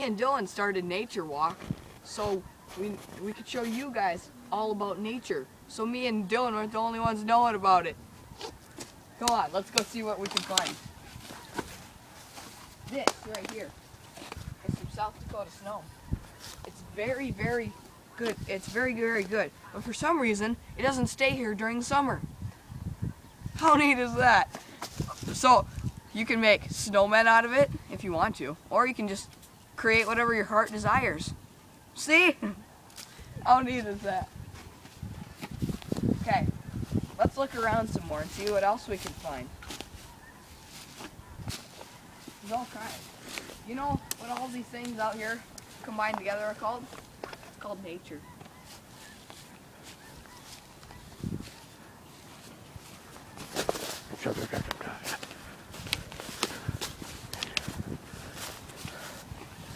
and Dillon started Nature Walk, so we could show you guys all about nature. So me and Dillon aren't the only ones knowing about it. Come on, let's go see what we can find. This right here is some South Dakota snow. It's very, very good. It's very, very good. But for some reason, it doesn't stay here during the summer. How neat is that? So you can make snowmen out of it if you want to, or you can just create whatever your heart desires. See? How neat is that? Okay, let's look around some more and see what else we can find. There's all kinds. You know what all these things out here combined together are called? It's called nature.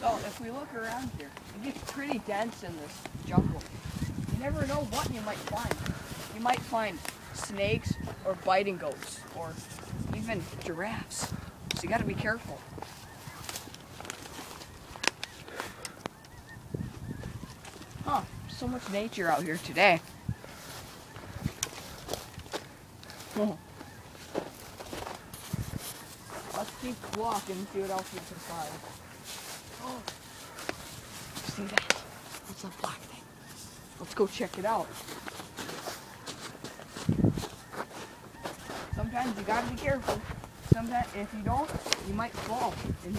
So if we look around here, it gets pretty dense in this jungle. You never know what you might find. You might find snakes or biting goats or even giraffes. So you gotta be careful. Huh, so much nature out here today. Oh. Let's keep walking and see what else we can find. Oh, see that? What's that black thing? Let's go check it out. Sometimes you gotta be careful. Sometimes if you don't, you might fall, and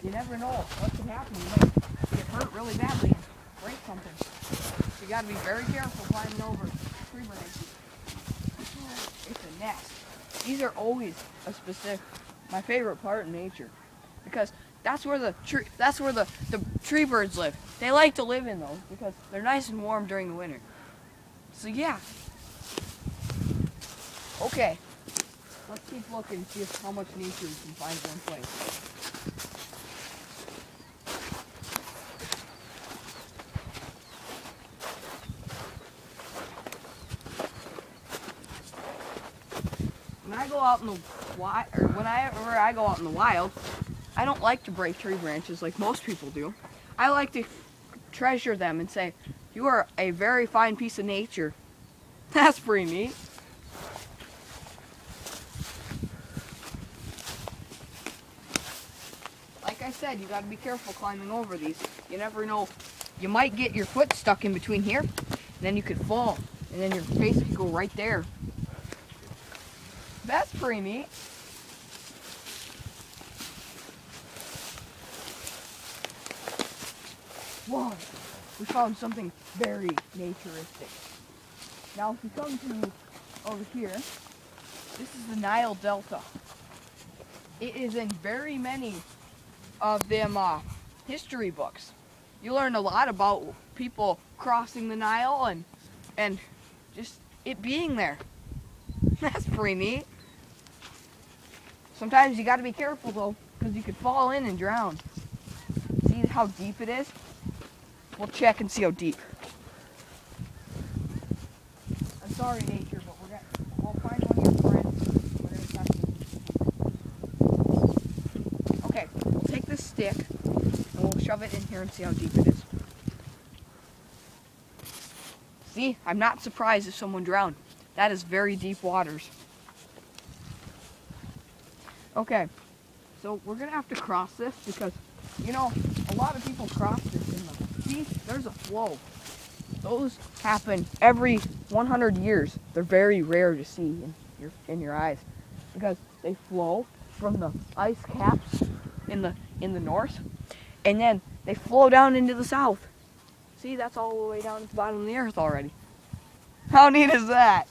you never know what could happen. You might get hurt really badly and break something. So you gotta be very careful climbing over tree branches. It's a nest. These are always my favorite part of nature, because that's where the tree birds live. They like to live in those because they're nice and warm during the winter. So yeah. Okay. Let's keep looking and see how much nature we can find in one place. When I go out in the whenever I go out in the wild, I don't like to break tree branches like most people do. I like to treasure them and say, "You are a very fine piece of nature." That's pretty neat. Like I said, you got to be careful climbing over these. You never know. You might get your foot stuck in between here, and then you could fall, and then your face could go right there. That's pretty neat. Whoa, we found something very naturistic. Now if you come to over here, this is the Nile Delta. It is in very many of them history books. You learn a lot about people crossing the Nile and just it being there. That's pretty neat. Sometimes you got to be careful though, because you could fall in and drown. See how deep it is? We'll check and see how deep. I'm sorry, nature, but we'll find one of your friends. We're gonna test it. Okay, we'll take this stick and we'll shove it in here and see how deep it is. See, I'm not surprised if someone drowned. That is very deep waters. Okay, so we're gonna have to cross this because, you know, a lot of people cross this in the, see, there's a flow. Those happen every 100 years. They're very rare to see in your eyes because they flow from the ice caps in the north, and then they flow down into the south. See, that's all the way down to the bottom of the earth already. How neat is that?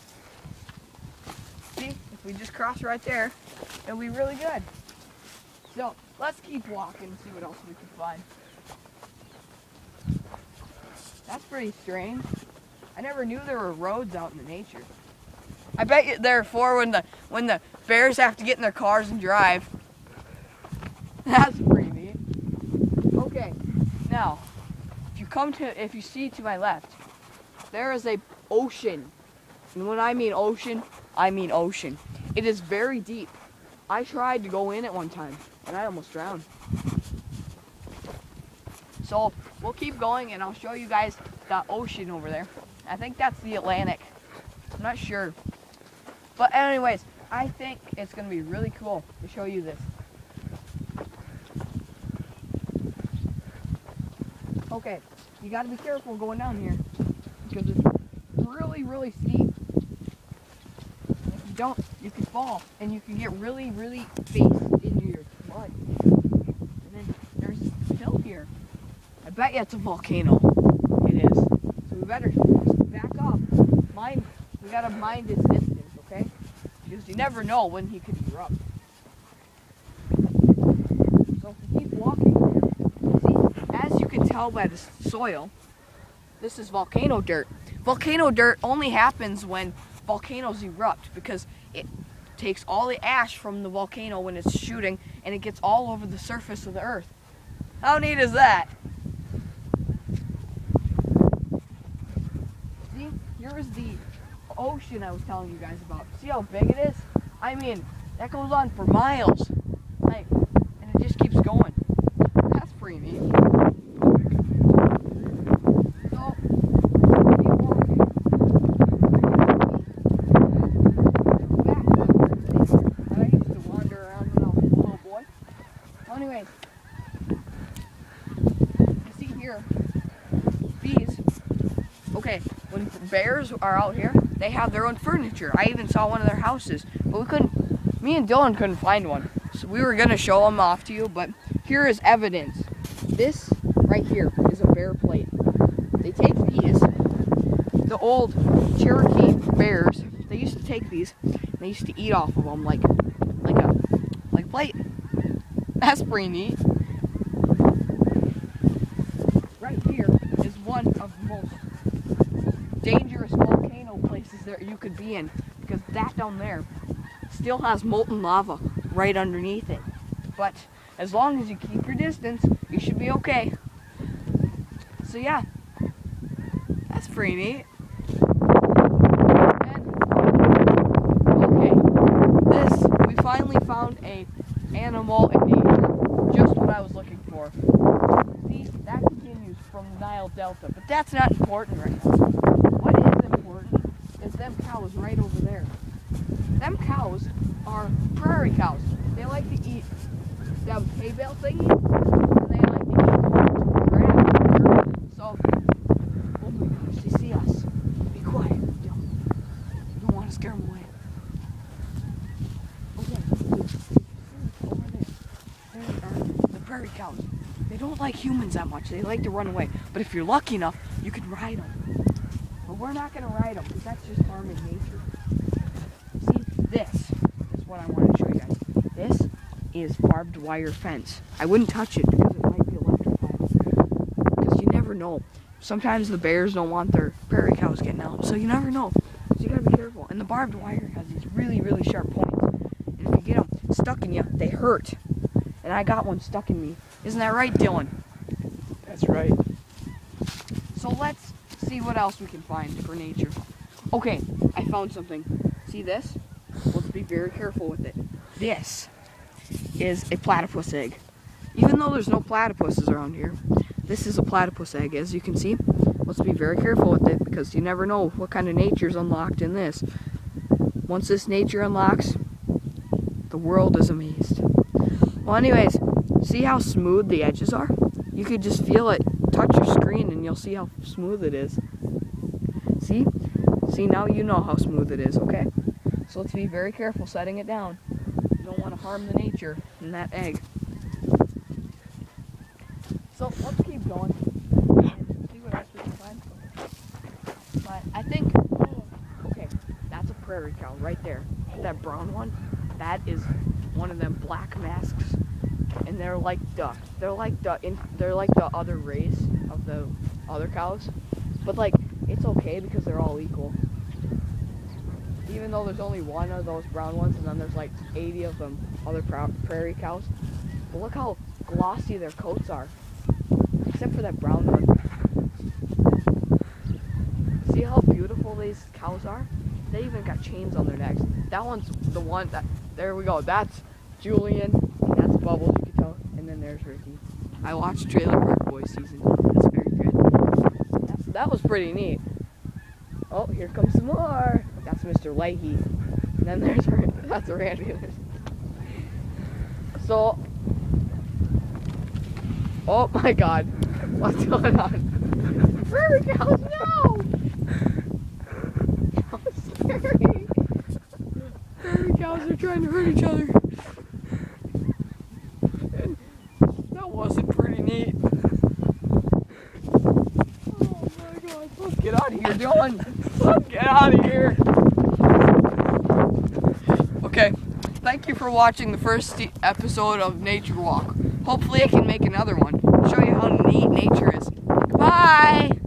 See, if we just cross right there, it'll be really good. So let's keep walking and see what else we can find. That's pretty strange. I never knew there were roads out in the nature. I bet you there are for when the bears have to get in their cars and drive. That's pretty neat. Okay, now if you see to my left, there is a ocean. And when I mean ocean, I mean ocean. It is very deep. I tried to go in at one time and I almost drowned. So we'll keep going and I'll show you guys the ocean over there. I think that's the Atlantic. I'm not sure. But anyways, I think it's going to be really cool to show you this. Okay, you got to be careful going down here because it's really, really steep. If you don't, you can fall and you can get really, really face into your mud. And then there's this hill here. I bet you it's a volcano. It is. So we better back up. We gotta mind his distance, okay? Because you never know when he could erupt. So if we keep walking, see, as you can tell by the soil, this is volcano dirt. Volcano dirt only happens when volcanoes erupt because it takes all the ash from the volcano when it's shooting and it gets all over the surface of the earth. How neat is that? See, here's the ocean I was telling you guys about. See how big it is? I mean, that goes on for miles. Like, and it just keeps going. That's pretty neat. So, keep walking. Back. I used to wander around when I was a little boy. Anyways, you see here, these, okay, when bears are out here, they have their own furniture. I even saw one of their houses, but me and Dillon couldn't find one. So we were gonna show them off to you, but here is evidence. This right here is a bear plate. They take these, the old Cherokee bears, they used to take these, and they used to eat off of them like a plate. That's pretty neat. Right here is one of the most dangerous volcano places that you could be in, because that down there still has molten lava right underneath it. But as long as you keep your distance, you should be okay. So yeah, that's pretty neat. And, okay, we finally found a animal in nature, just what I was looking for. See, that continues from the Nile Delta, but that's not important right now. What is important is them cows right over there. Them cows are prairie cows. They like to eat them hay bale thingy, and they like to eat grass. So, oh my gosh, they see us. Be quiet. You don't want to scare them away. Okay, over there are the prairie cows. They don't like humans that much. They like to run away. But if you're lucky enough, you can ride them. But we're not going to ride them because that's just harming nature. See, this is what I want to show you guys. This is barbed wire fence. I wouldn't touch it because it might be electrified. Because you never know. Sometimes the bears don't want their prairie cows getting out. So you never know. So you got to be careful. And the barbed wire has these really, really sharp points. And if you get them stuck in you, they hurt. And I got one stuck in me. Isn't that right, Dillon? That's right. So let's see what else we can find for nature. Okay, I found something. See this? Let's be very careful with it. This is a platypus egg. Even though there's no platypuses around here, this is a platypus egg, as you can see. Let's be very careful with it because you never know what kind of nature's unlocked in this. Once this nature unlocks, the world is amazed. Well, anyways, see how smooth the edges are? You could just feel it touch your screen and you'll see how smooth it is. See? See, now you know how smooth it is, okay? So let's be very careful setting it down. You don't want to harm the nature in that egg. So let's keep going and see what else we can find. But I think, okay, that's a prairie cow right there. That brown one, that is one of them black masks. And they're like the other race of the other cows, but like it's okay because they're all equal. Even though there's only one of those brown ones, and then there's like 80 of them other prairie cows. But look how glossy their coats are, except for that brown one. See how beautiful these cows are? They even got chains on their necks. That one's the one that. There we go. That's Julian. That's Bubbles. And then there's Ricky. I watched Trailer Park Boys. season. That's very good. That was pretty neat. Oh, here comes some more. That's Mr. Leahy. And then that's Randy. So, oh my God, what's going on? Prairie cows, no! How scary. Prairie cows are trying to hurt each other. And that wasn't pretty neat. Oh my God, let's get out of here, Dillon. Let's get out of here. Okay, thank you for watching the first episode of Nature Walk. Hopefully I can make another one. Show you how neat nature is. Bye!